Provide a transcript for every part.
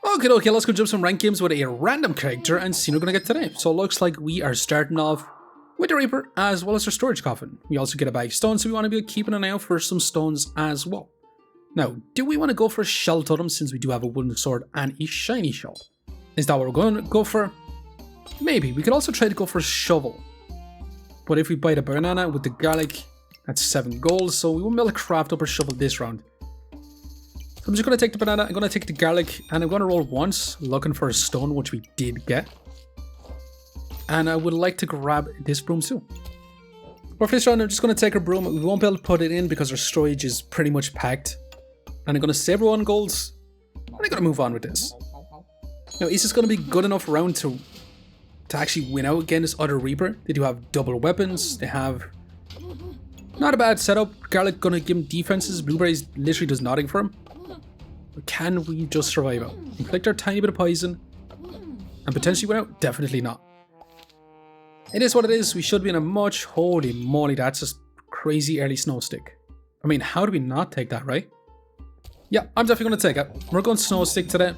Okay, let's go jump some rank games with a random character and see what we're gonna get today. So it looks like we are starting off with the Reaper as well as our storage coffin. We also get a bag of stones, so we want to be keeping an eye out for some stones as well. Now, do we want to go for a shell totem since we do have a wooden sword and a shiny shell? Is that what we're going to go for? Maybe. We could also try to go for a shovel. But if we buy the banana with the garlic, that's 7 gold, so we won't be able to craft up our shovel this round. So I'm just going to take the banana, I'm going to take the garlic, and I'm going to roll once, looking for a stone, which we did get. And I would like to grab this broom too. But for this round, I'm just going to take our broom. We won't be able to put it in because our storage is pretty much packed. And I'm going to save our 1 golds, and I'm going to move on with this. Now, is this going to be good enough round to actually win out against this other Reaper? They do have double weapons, they have not a bad setup. Garlic going to give him defenses, blueberries literally does nothing for him. But can we just survive out? Inflict our tiny bit of poison and potentially win out? Definitely not. It is what it is. We should be in a much... Holy moly, that's just crazy early snow stick. I mean, how do we not take that, right? Yeah, I'm definitely going to take it. We're going snow stick today.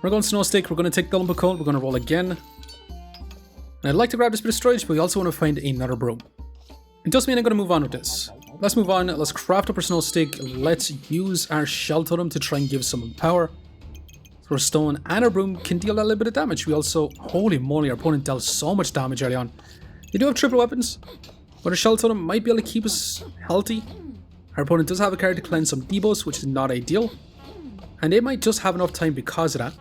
We're going snow stick. We're going to take the lump of coal. We're going to roll again. And I'd like to grab this bit of storage, but we also want to find another broom. It does mean I'm going to move on with this. Let's move on. Let's craft up our snow stick. Let's use our shell totem to try and give some power. So our stone and our broom can deal a little bit of damage. We also... Holy moly, our opponent dealt so much damage early on. They do have triple weapons, but our shell totem might be able to keep us healthy. Our opponent does have a card to cleanse some debuffs, which is not ideal. And they might just have enough time because of that.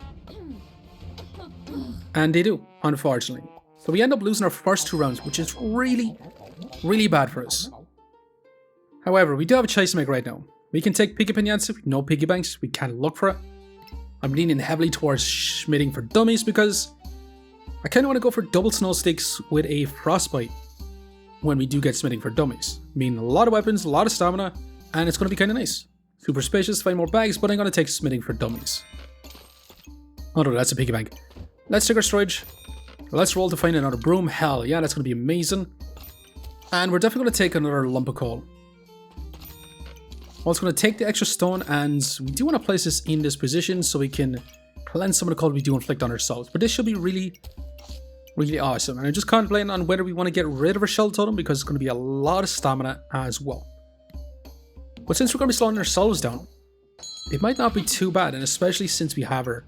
And they do, unfortunately. So we end up losing our first 2 rounds, which is really, really bad for us. However, we do have a choice to make right now. We can take Piggy Pinyansi, no piggy banks, we can't look for it. I'm leaning heavily towards schmitting for dummies because I kind of want to go for double snow sticks with a frostbite when we do get smithing for dummies. I mean, a lot of weapons, a lot of stamina, and it's going to be kind of nice. Super spacious, find more bags, but I'm going to take smithing for dummies. Oh no, that's a piggy bank. Let's take our storage. Let's roll to find another broom. Hell yeah, that's going to be amazing. And we're definitely going to take another lump of coal. Also going to take the extra stone, and we do want to place this in this position so we can cleanse some of the cold we do inflict on ourselves. But this should be really, really awesome. And I'm just contemplating on whether we want to get rid of our shell totem because it's going to be a lot of stamina as well. But since we're going to be slowing ourselves down, it might not be too bad. And especially since we have our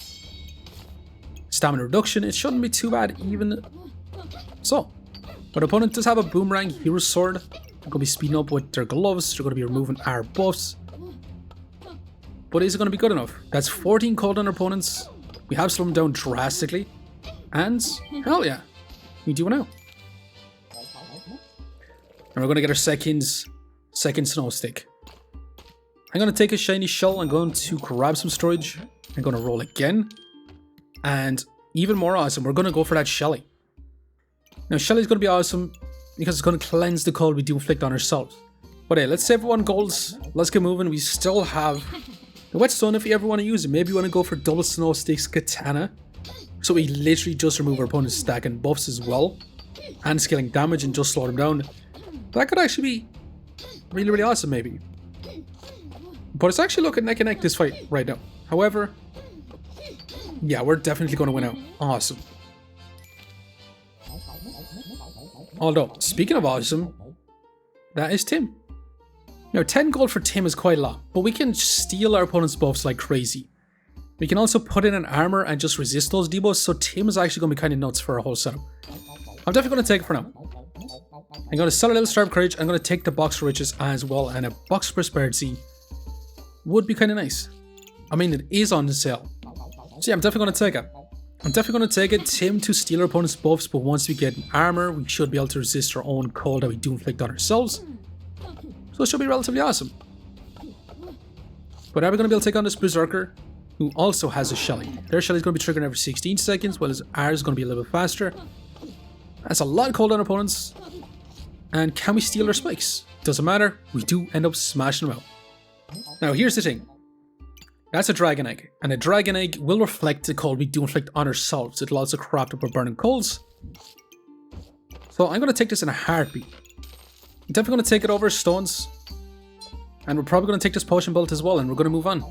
stamina reduction, it shouldn't be too bad even so. But our opponent does have a boomerang hero sword. They're going to be speeding up with their gloves. They're going to be removing our buffs. But is it going to be good enough? That's 14 cold on our opponents. We have slowed them down drastically. And hell yeah, we do now. And we're going to get our second snow stick. I'm going to take a shiny shell. I'm going to grab some storage. I'm going to roll again. And even more awesome, we're going to go for that Shelly. Now Shelly's going to be awesome because it's going to cleanse the cold we do inflict on ourselves. But hey, let's save 1 golds. Let's get moving. We still have the whetstone if you ever want to use it. Maybe you want to go for double snow sticks Katana. So we literally just remove our opponent's stack and buffs as well. And scaling damage and just slow them down. That could actually be really, really awesome maybe. But it's actually looking neck and neck this fight right now. However, yeah, we're definitely going to win out. Awesome. Although, speaking of awesome, that is Tim. Now, 10 gold for Tim is quite a lot, but we can steal our opponent's buffs like crazy. We can also put in an armor and just resist those debuffs, so Tim is actually going to be kind of nuts for our whole setup. I'm definitely going to take it for now. I'm going to sell a little Star of Courage. I'm going to take the box for riches as well, and a box of prosperity would be kind of nice. I mean, it is on sale. So yeah, I'm definitely going to take it. I'm definitely going to take it. Tim to steal our opponent's buffs, but once we get armor, we should be able to resist our own cold that we do inflict on ourselves. So it should be relatively awesome. But are we going to be able to take on this Berserker, who also has a Shelly? Their Shelly is going to be triggering every 16 seconds, while ours is going to be a little bit faster. That's a lot of cold on our opponents. And can we steal their spikes? Doesn't matter. We do end up smashing them out. Now here's the thing. That's a dragon egg, and a dragon egg will reflect the cold we do inflict on ourselves. It'll also craft up our burning coals. So I'm going to take this in a heartbeat. I'm definitely going to take it over stones. And we're probably going to take this potion belt as well, and we're going to move on.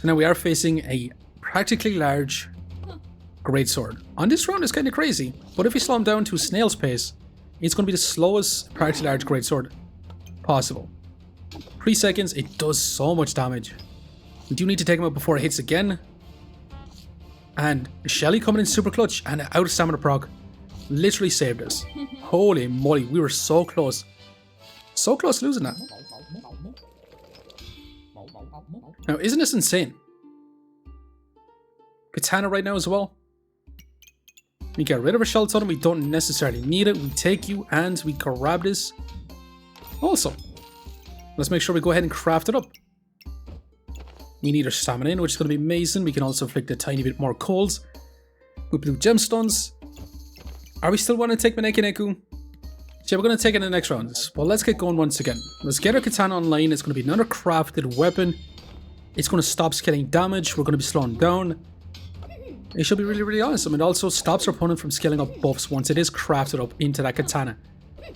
So now we are facing a practically large greatsword. On this round, it's kind of crazy, but if we slow him down to a snail's pace, it's going to be the slowest practically large greatsword possible. 3 seconds, it does so much damage. We do need to take him out before it hits again. And Shelly coming in super clutch and out of stamina proc literally saved us. Holy moly, we were so close. So close to losing that. Now, isn't this insane? Katana right now as well. We get rid of our shell totem, we don't necessarily need it. We take you and we grab this. Also, let's make sure we go ahead and craft it up. We need our stamina in, which is going to be amazing. We can also inflict a tiny bit more colds with blue gemstones. Are we still wanting to take Maneki Neku? Yeah, we're going to take it in the next round. Well, let's get going once again. Let's get our Katana online. It's going to be another crafted weapon. It's going to stop scaling damage. We're going to be slowing down. It should be really, really awesome. It also stops our opponent from scaling up buffs once it is crafted up into that Katana.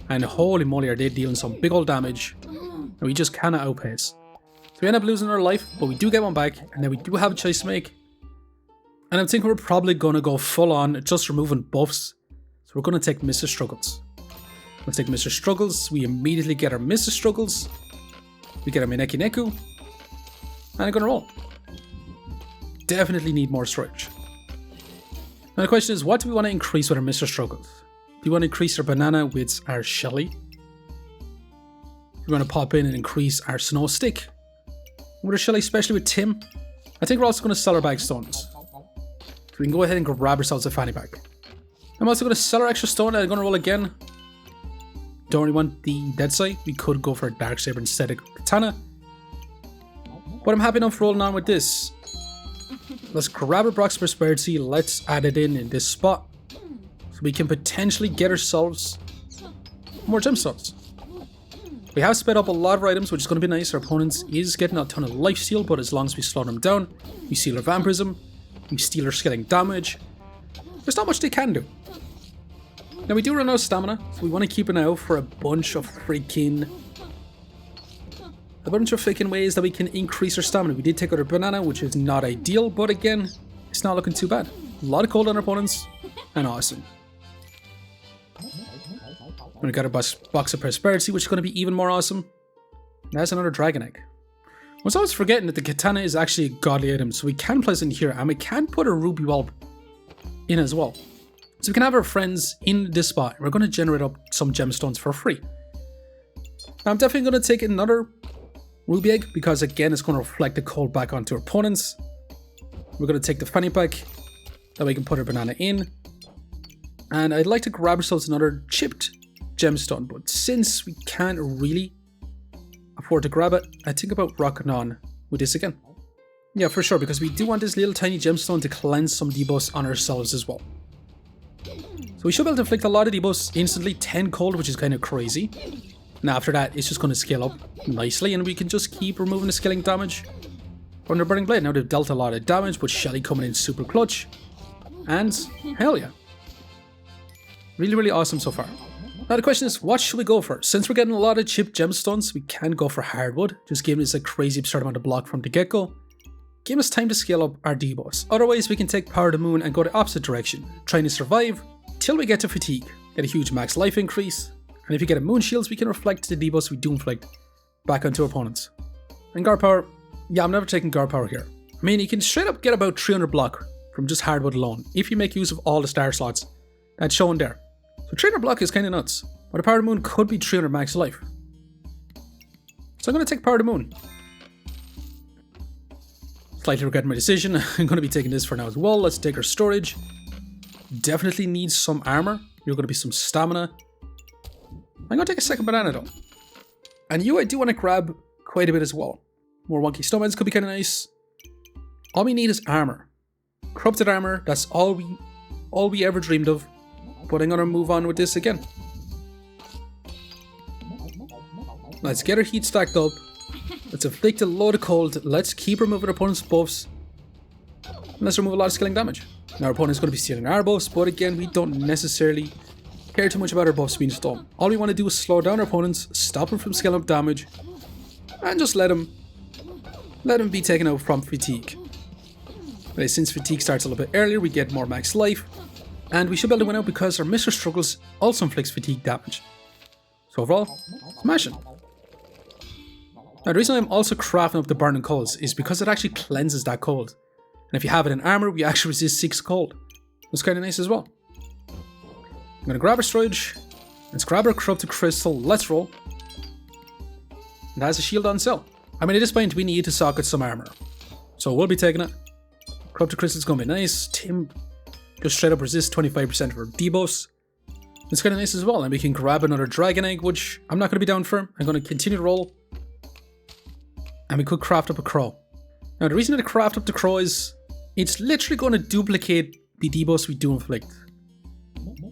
And holy moly, are they dealing some big old damage. And we just cannot outpace. So we end up losing our life, but we do get one back. And then we do have a choice to make. And I'm thinking we're probably going to go full on, just removing buffs. So we're going to take Mr. Struggles. Let's take Mr. Struggles. We immediately get our Mr. Struggles. We get our Maneki Neku. And I'm going to roll. Definitely need more storage. Now the question is, what do we want to increase with our Mr. Struggles? Do we want to increase our banana with our Shelly? Do we want to pop in and increase our snow stick with our Shelly, especially with Tim? I think we're also going to sell our bag stones. So we can go ahead and grab ourselves a fanny pack. I'm also going to sell our extra stone and I'm going to roll again. Don't really want the dead side. We could go for a dark saber instead of Katana. But I'm happy enough rolling on with this. Let's grab our Brock's Prosperity. Let's add it in this spot. So we can potentially get ourselves more gemstones. We have sped up a lot of our items, which is going to be nice. Our opponent is getting a ton of lifesteal, but as long as we slow them down, we steal our vampirism, we steal our scaling damage. There's not much they can do. Now we do run out of stamina, so we want to keep an eye out for a bunch of freaking ways that we can increase our stamina. We did take out our banana, which is not ideal, but again, it's not looking too bad. A lot of cold on our opponents, and awesome. We got our box of prosperity, which is going to be even more awesome. That's another dragon egg. I was always forgetting that the katana is actually a godly item, so we can place it in here, and we can put a ruby bulb in as well. So we can have our friends in this spot. We're going to generate up some gemstones for free. Now I'm definitely going to take another ruby egg, because again, it's going to reflect the cold back onto our opponents. We're going to take the fanny pack, that we can put our banana in. And I'd like to grab ourselves another chipped gemstone, but since we can't really afford to grab it, I think about rocking on with this again. Yeah, for sure, because we do want this little tiny gemstone to cleanse some debuffs on ourselves as well. So we should be able to inflict a lot of debuffs instantly, 10 cold, which is kind of crazy. And after that, it's just going to scale up nicely, and we can just keep removing the scaling damage from the Burning Blade. Now they've dealt a lot of damage, with Shelly coming in super clutch. And hell yeah. Really, really awesome so far. Now the question is, what should we go for? Since we're getting a lot of chipped gemstones, we can go for hardwood, just giving us a crazy absurd amount of block from the get-go. Give us time to scale up our debuffs. Otherwise, we can take Power of the Moon and go the opposite direction, trying to survive till we get to fatigue, get a huge max life increase, and if you get a moon shields, we can reflect the debuffs we do inflict back onto our opponents. And guard power, yeah, I'm never taking guard power here. I mean, you can straight up get about 300 block from just hardwood alone, if you make use of all the star slots that's shown there. So 300 block is kind of nuts, but a Power of the Moon could be 300 max life. So I'm going to take Power of the Moon. Slightly regretting my decision. I'm going to be taking this for now as well. Let's take our storage. Definitely needs some armor. You're going to be some stamina. I'm going to take a second banana though. And I do want to grab quite a bit as well. More wonky snowmans could be kind of nice. All we need is armor. Corrupted armor, that's all we ever dreamed of. But I'm going to move on with this again. Let's get our heat stacked up. Let's inflict a load of cold. Let's keep removing our opponent's buffs. And let's remove a lot of scaling damage. Now our opponent's going to be stealing our buffs, but again, we don't necessarily care too much about our buffs being stolen. All we want to do is slow down our opponents, stop them from scaling up damage, and just let them let him be taken out from fatigue. Okay, since fatigue starts a little bit earlier, we get more max life, and we should be able to win out because our Mr. Struggles also inflicts fatigue damage. So overall, smashing. Now the reason I'm also crafting up the burning coals is because it actually cleanses that cold. And if you have it in armor, we actually resist 6 cold. That's kind of nice as well. I'm going to grab our storage. Let's grab our corrupted crystal. Let's roll. And has a shield on sale. I mean, at this point, we need to socket some armor. So we'll be taking it. Corrupted crystal's going to be nice. Tim just straight up resist 25% of our debuffs. It's kind of nice as well. And we can grab another dragon egg, which I'm not going to be down for. I'm going to continue to roll. And we could craft up a crow. Now, the reason to craft up the crow is it's literally going to duplicate the debuffs we do inflict.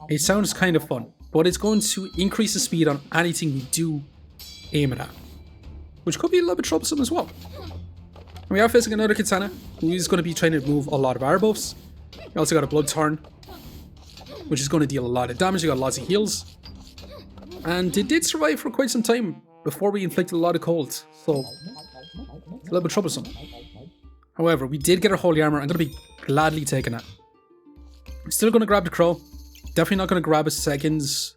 It sounds kind of fun, but it's going to increase the speed on anything we do aim it at, which could be a little bit troublesome as well. And we are facing another Katana, who is going to be trying to remove a lot of our buffs. We also got a Blood Torn, which is going to deal a lot of damage. We got lots of heals. And it did survive for quite some time before we inflicted a lot of cold, so it's a little bit troublesome. However, we did get our holy armor. I'm going to be gladly taking that. I'm still going to grab the crow. Definitely not going to grab a second's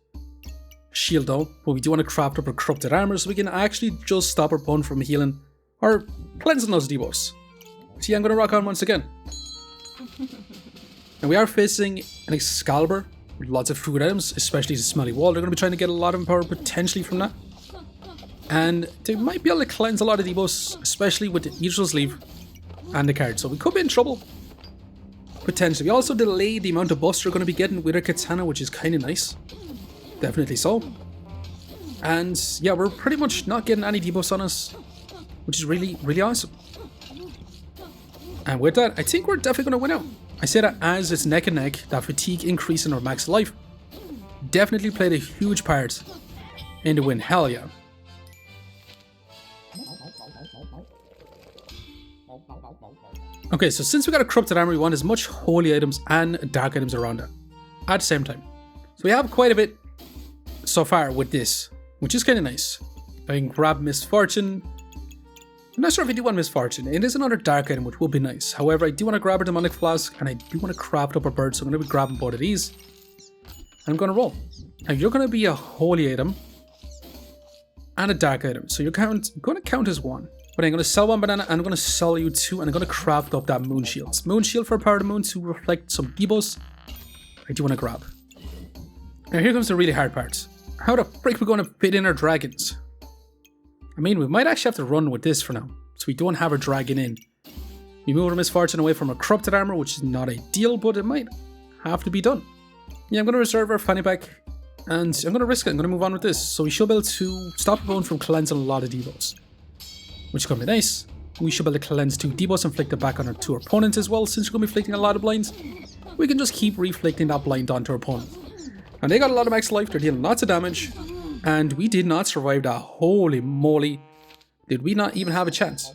shield though, but we do want to craft up our corrupted armor so we can actually just stop our opponent from healing or cleansing those debuffs. So yeah, I'm going to rock on once again. And we are facing an Excalibur with lots of food items, especially the smelly wall. They're going to be trying to get a lot of power potentially from that. And they might be able to cleanse a lot of debuffs, especially with the neutral sleeve and the card. So we could be in trouble. Potentially. We also delayed the amount of buffs we're going to be getting with our Katana, which is kind of nice. Definitely so. And yeah, we're pretty much not getting any debuffs on us, which is really, really awesome. And with that, I think we're definitely going to win out. I say that as it's neck and neck, that fatigue increase in our max life definitely played a huge part in the win. Hell yeah. Okay, so since we got a corrupted armor, we want as much holy items and dark items around it at the same time. So we have quite a bit so far with this, which is kind of nice. I can grab Misfortune. I'm not sure if I do want Misfortune. It is another dark item, which will be nice. However, I do want to grab a demonic flask, and I do want to craft up a bird, so I'm going to be grabbing both of these. And I'm going to roll. Now, you're going to be a holy item and a dark item, so you're going to count as one. But I'm going to sell one banana, and I'm going to sell you two, and I'm going to craft up that moon shield. Moon shield for Power of the Moon to reflect some debuffs. I do want to grab. Now here comes the really hard part. How the frick are we going to fit in our dragons? I mean, we might actually have to run with this for now, so we don't have our dragon in. We move our Misfortune away from our corrupted armor, which is not ideal, but it might have to be done. Yeah, I'm going to reserve our fanny pack, and I'm going to risk it. I'm going to move on with this, so we should be able to stop opponent from cleansing a lot of debuffs, which is going to be nice. We should be able to cleanse 2 debuffs inflicted back on our 2 opponents as well. Since we're going to be inflicting a lot of blinds, we can just keep reflicting that blind onto our opponent. And they got a lot of max life, they're dealing lots of damage, and we did not survive that. Holy moly, did we not even have a chance.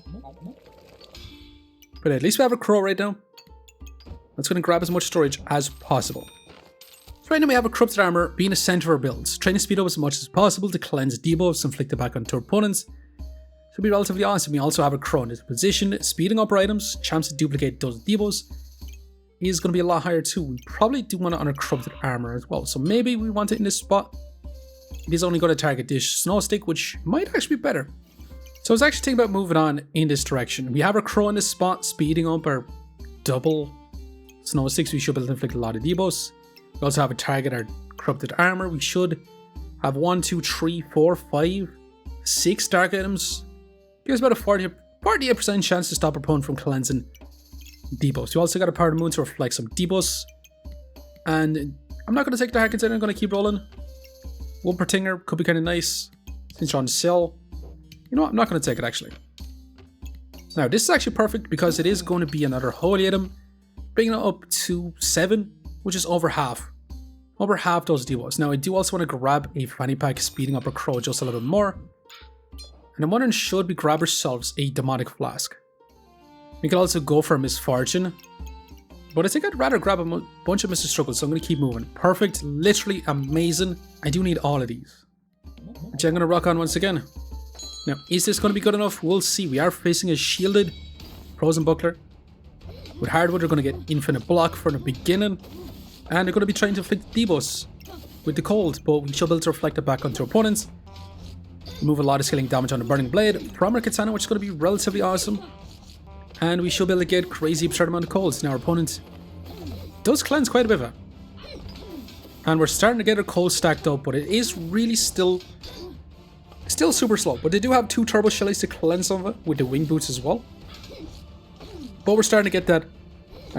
But at least we have a crow right now. That's going to grab as much storage as possible. So right now we have a corrupted armor being a center of our builds, trying to speed up as much as possible to cleanse debuffs inflicted back onto our opponents. Should be relatively awesome. We also have a crow in this position, speeding up our items, chance to duplicate those debuffs is going to be a lot higher too. We probably do want it on our corrupted armor as well, so maybe we want it in this spot. It is only going to target this snow stick, which might actually be better. So I was actually thinking about moving on in this direction. We have our crow in this spot, speeding up our double snow sticks. We should be able to inflict a lot of debuffs. We also have a target our corrupted armor. We should have 1, 2, 3, 4, 5, 6 dark items. Gives about a 48% chance to stop our opponent from cleansing debuffs. You also got a Power of the Moon to reflect some debuffs. And I'm not going to take the Harkins in, I'm going to keep rolling. One per Tinger could be kind of nice. Since you're on sale. You know what, I'm not going to take it actually. Now this is actually perfect because it is going to be another holy item. Bringing it up to 7, which is over half. Over half those debuffs. Now I do also want to grab a fanny pack, speeding up our crow just a little bit more. And I'm wondering, should we grab ourselves a demonic flask? We could also go for a Misfortune, but I think I'd rather grab a bunch of Mr. Struggles, so I'm going to keep moving. Perfect, literally amazing. I do need all of these. Which I'm going to rock on once again. Now, is this going to be good enough? We'll see. We are facing a shielded frozen buckler. With hardwood, they're going to get infinite block for the beginning. And they're going to be trying to inflict debuffs with the cold, but we should be able to reflect it back onto opponents. Remove a lot of scaling damage on the burning blade from our katana, which is going to be relatively awesome. And we should be able to get crazy absurd amount of colds. Now our opponent does cleanse quite a bit of it. And we're starting to get our cold stacked up, but it is really still super slow. But they do have 2 turbo shillies to cleanse some of it with the wing boots as well. But we're starting to get that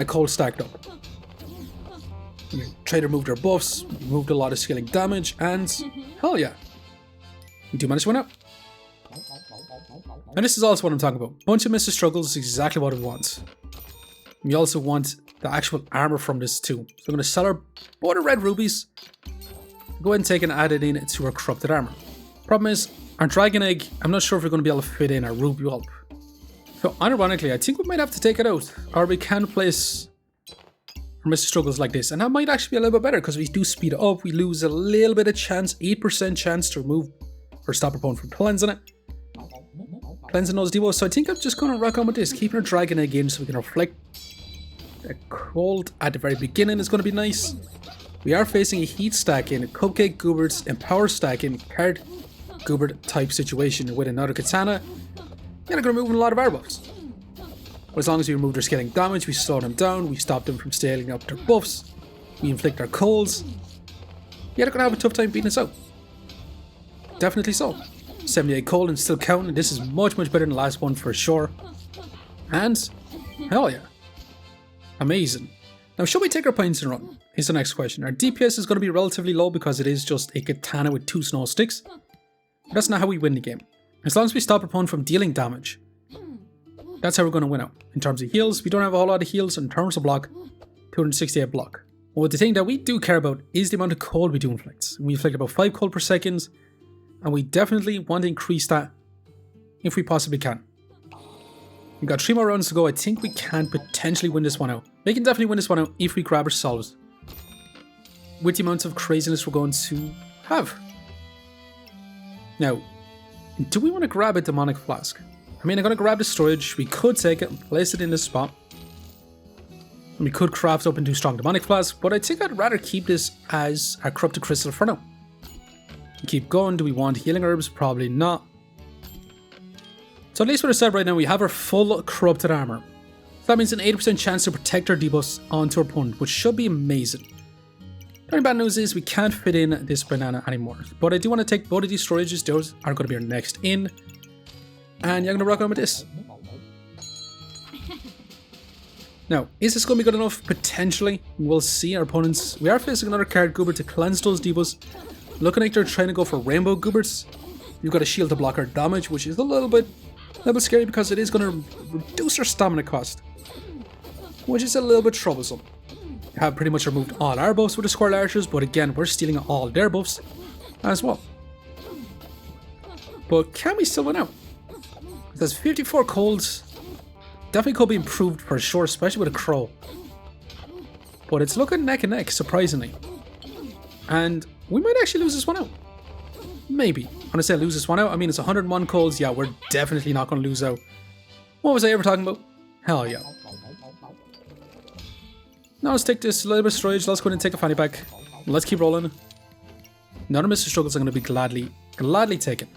cold stacked up. We try to remove their buffs, removed a lot of scaling damage, and hell yeah. We do manage to win out. And this is also what I'm talking about. Bunch of Mr. Struggles is exactly what we want. We also want the actual armor from this too. So I'm going to sell our border red rubies. Go ahead and take and add it in to our corrupted armor. Problem is, our dragon egg, I'm not sure if we're going to be able to fit in our ruby whelp. So unironically, I think we might have to take it out. Or we can place our Mr. Struggles like this. And that might actually be a little bit better because we do speed it up. We lose a little bit of chance, 8% chance to remove or stop our opponent from cleansing it. Cleansing those debuffs. So I think I'm just going to rock on with this. Keeping our dragon egg in so we can reflect the cold at the very beginning is going to be nice. We are facing a heat stack in a cupcake goobers and power stack in card goober type situation with another katana. Yeah, they're going to move in a lot of our buffs. But as long as we remove their scaling damage, we slow them down, we stop them from scaling up their buffs, we inflict our colds. Yeah, they're going to have a tough time beating us out. Definitely so. 78 cold and still counting. This is much better than the last one for sure. And hell yeah. Amazing. Now, should we take our points and run? Here's the next question. Our DPS is going to be relatively low because it is just a katana with 2 snow sticks. But that's not how we win the game. As long as we stop our opponent from dealing damage, that's how we're going to win out. In terms of heals, we don't have a whole lot of heals. In terms of block, 268 block. But the thing that we do care about is the amount of cold we do inflict. We inflict about 5 cold per second, and we definitely want to increase that if we possibly can. We've got 3 more rounds to go. I think we can potentially win this one out. We can definitely win this one out if we grab ourselves with the amount of craziness we're going to have. Now, do we want to grab a demonic flask? I mean, I'm going to grab the storage. We could take it and place it in this spot. And we could craft up into strong demonic flask, but I think I'd rather keep this as a corrupted crystal for now. Keep going. Do we want healing herbs? Probably not. So at least with our set right now, we have our full corrupted armor. So that means an 80% chance to protect our debuffs onto our opponent, which should be amazing. The only bad news is we can't fit in this banana anymore. But I do want to take both of these storages. Those are going to be our next in. And you're going to rock on with this. Now, is this going to be good enough? Potentially. We'll see. Our opponents. We are facing another card goober to cleanse those debuffs. Looking like they're trying to go for rainbow goobers. You've got a shield to block our damage, which is a little bit scary because it is going to reduce our stamina cost, which is a little bit troublesome. We have pretty much removed all our buffs with the squirrel archers, but again, we're stealing all their buffs as well. But can we still win out? There's 54 colds. Definitely could be improved for sure, especially with a crow. But it's looking neck and neck, surprisingly. And we might actually lose this one out. Maybe. When I say lose this one out, I mean it's 101 colds. Yeah, we're definitely not going to lose out. What was I ever talking about? Hell yeah. Now let's take this little bit of storage. Let's go ahead and take a fanny pack. Let's keep rolling. None of Mr. Struggles are going to be gladly taken.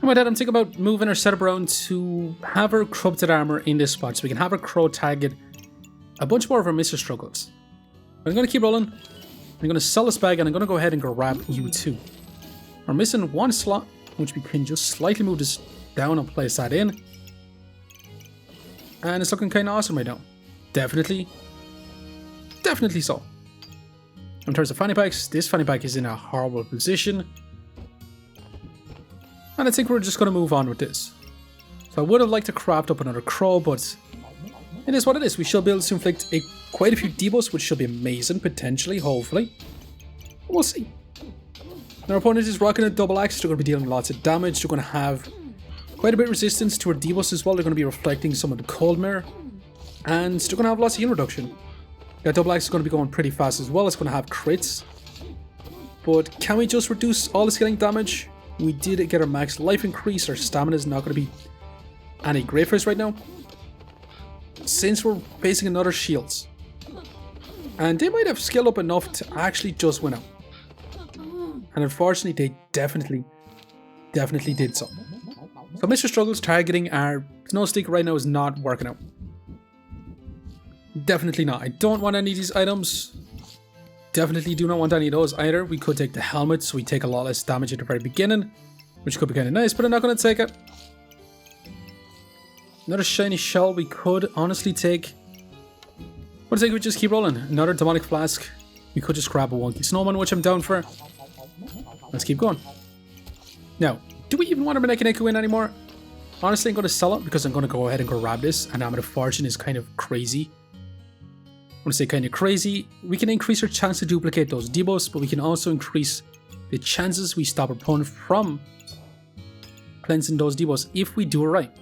And with that, I'm thinking about moving our setup around to have our corrupted armor in this spot so we can have our crow target a bunch more of our Mr. Struggles. I'm going to keep rolling. I'm going to sell this bag and I'm going to go ahead and grab you too. We're missing one slot, which we can just slightly move this down and place that in. And it's looking kind of awesome right now. Definitely so. In terms of fanny packs, this fanny pack is in a horrible position. And I think we're just going to move on with this. So I would have liked to craft up another crow, but it is what it is. We should be able to inflict quite a few debuffs, which should be amazing, potentially, hopefully. We'll see. Our opponent is rocking a double axe. They're going to be dealing lots of damage. They're going to have quite a bit of resistance to our debuffs as well. They're going to be reflecting some of the cold mirror. And they're going to have lots of heal reduction. That double axe is going to be going pretty fast as well. It's going to have crits. But can we just reduce all the scaling damage We did get our max life increase. Our stamina is not going to be any great for us right now, since we're facing another shields. And they might have scaled up enough to actually just win out. And unfortunately, they definitely did so. So Mr. Struggles targeting our snow stick right now is not working out. Definitely not. I don't want any of these items. Definitely do not want any of those either. We could take the helmet, so we take a lot less damage at the very beginning, which could be kind of nice, but I'm not going to take it. Another shiny shell we could honestly take. What do you think we just keep rolling? Another demonic flask. We could just grab a wonky snowman, which I'm down for. Let's keep going. Now, do we even want to make an Echo in anymore? Honestly, I'm going to sell it because I'm going to go ahead and grab this. And Amulet of Fortune is kind of crazy. I want to say kind of crazy. We can increase our chance to duplicate those debuffs, but we can also increase the chances we stop our opponent from cleansing those debuffs if we do it right.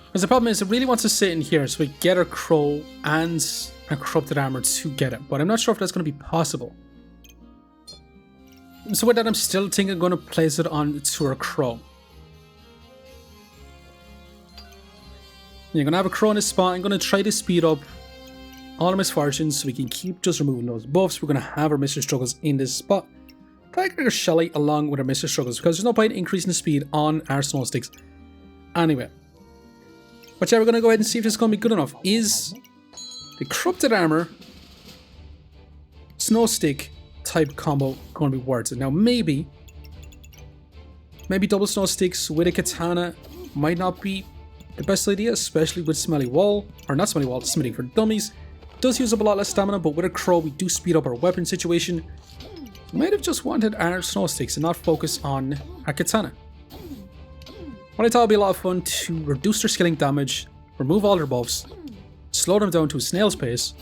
Because the problem is, it really wants to sit in here so we get our crow and our corrupted armor to get it, but I'm not sure if that's going to be possible. So with that, I'm still thinking I'm going to place it on to our crow. You're going to have a crow in this spot. I'm going to try to speed up all our misfortunes so we can keep just removing those buffs. We're going to have our Mr. Struggles in this spot. Take our Shelly along with our Mr. Struggles because there's no point increasing the speed on our snow sticks. Anyway, but yeah, we're going to go ahead and see if this is going to be good enough. Is the corrupted armor snow stick type combo going to be worth it? Now maybe double snow sticks with a katana might not be the best idea, especially with smelly wall, or not smelly wall, smithing for dummies. Does use up a lot less stamina, but with a crow we do speed up our weapon situation. Might have just wanted our snow sticks and not focus on our katana. What I thought would be a lot of fun to reduce their skilling damage, remove all their buffs, slow them down to a snail's pace,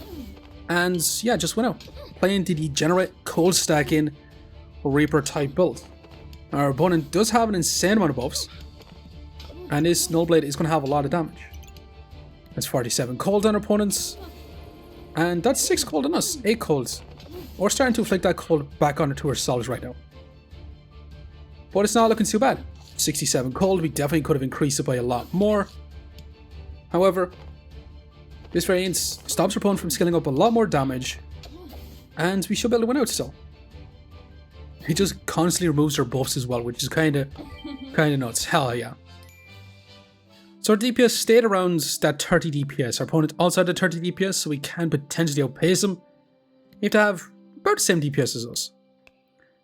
and yeah, just win out. Playing the degenerate, cold stacking, Reaper type build. Our opponent does have an insane amount of buffs, and this Nullblade is going to have a lot of damage. That's 47 cold on our opponents, and that's 6 cold on us, 8 colds. We're starting to inflict that cold back onto ourselves right now. But it's not looking too bad. 67 cold, we definitely could have increased it by a lot more. However, this variant stops our opponent from scaling up a lot more damage, and we should be able to win out still. He just constantly removes our buffs as well, which is kind of nuts. Hell yeah. So our DPS stayed around that 30 DPS. Our opponent also had the 30 DPS, so we can potentially outpace him. You have to have about the same DPS as us.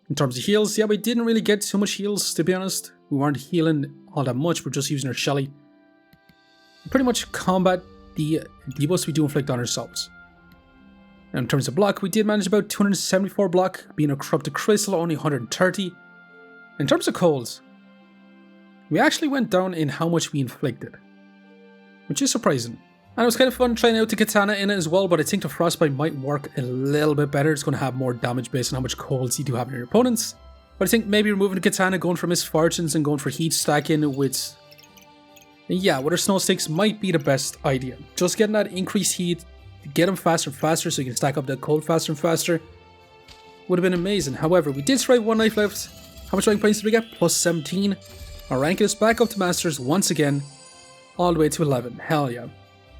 In terms of heals, yeah, we didn't really get too much heals, to be honest. We weren't healing all that much, we're just using our Shelly. We pretty much combat the debuffs we do inflict on ourselves. Now, in terms of block, we did manage about 274 block, being a corrupted crystal, only 130. In terms of colds, we actually went down in how much we inflicted, which is surprising. And it was kind of fun trying out the katana in it as well, but I think the frostbite might work a little bit better. It's going to have more damage based on how much colds you do have in your opponents. But I think maybe removing the katana, going for misfortunes and going for heat stacking with, yeah, with our snow sticks might be the best idea. Just getting that increased heat, get them faster and faster so you can stack up that cold faster and faster would have been amazing. However, we did survive one life left. How much rank points did we get? Plus 17. Our rank is back up to Masters once again, all the way to 11. Hell yeah.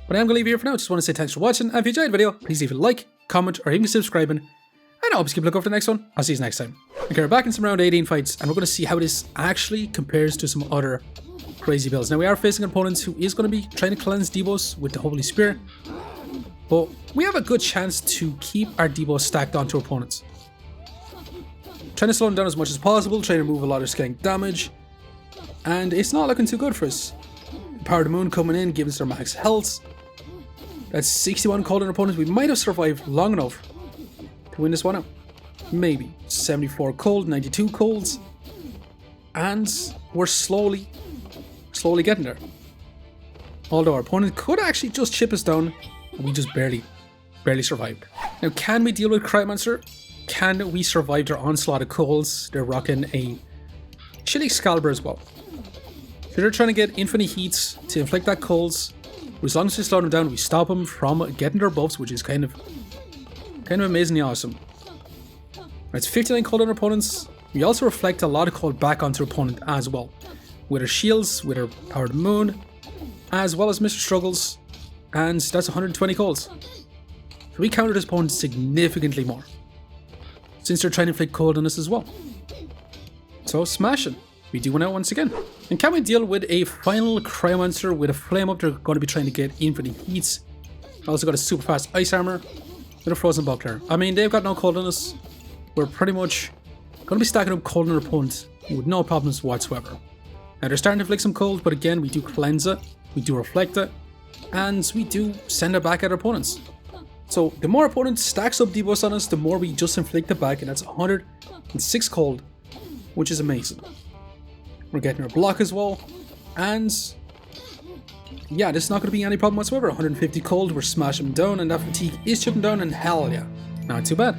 But I'm going to leave it here for now. Just want to say thanks for watching, and if you enjoyed the video, please leave a like, comment, or even subscribing. And I hope you keep a look out for the next one. I'll see you next time. Okay, we're back in some round 18 fights, and we're going to see how this actually compares to some other crazy builds. Now, we are facing opponents who is going to be trying to cleanse debuffs with the Holy Spear, but we have a good chance to keep our debuffs stacked onto opponents. Trying to slow them down as much as possible, trying to remove a lot of scaling damage, and it's not looking too good for us. Power of the Moon coming in, giving us our max health. That's 61 cold on our opponents. We might have survived long enough to win this one out. Maybe. 74 cold, 92 colds. And we're slowly getting there. Although our opponent could actually just chip us down, and we just barely survived. Now, can we deal with Cryomancer? Can we survive their onslaught of colds? They're rocking a Chilly Excalibur as well. So they're trying to get infinite heats to inflict that colds. As long as we slow them down, we stop them from getting their buffs, which is kind of amazingly awesome. It's 59 cold on our opponents. We also reflect a lot of cold back onto our opponent as well, with our shields, with our Power of the Moon, as well as Mr. Struggles, and that's 120 colds. So we counter this opponent significantly more, since they're trying to inflict cold on us as well. So smashing. We do win out once again. And can we deal with a final Cryo Monster with a Flame Up? They're going to be trying to get infinite heats. Also got a super fast Ice Armor with a Frozen Buckler. I mean, they've got no cold on us. We're pretty much going to be stacking up cold on our opponent with no problems whatsoever. Now they're starting to inflict some cold, but again, we do cleanse it, we do reflect it, and we do send it back at our opponents. So the more opponent stacks up debuffs on us, the more we just inflict it back, and that's 106 cold, which is amazing. We're getting our block as well, and yeah, this is not going to be any problem whatsoever. 150 cold, we're smashing them down, and that fatigue is chipping down, and hell yeah, not too bad.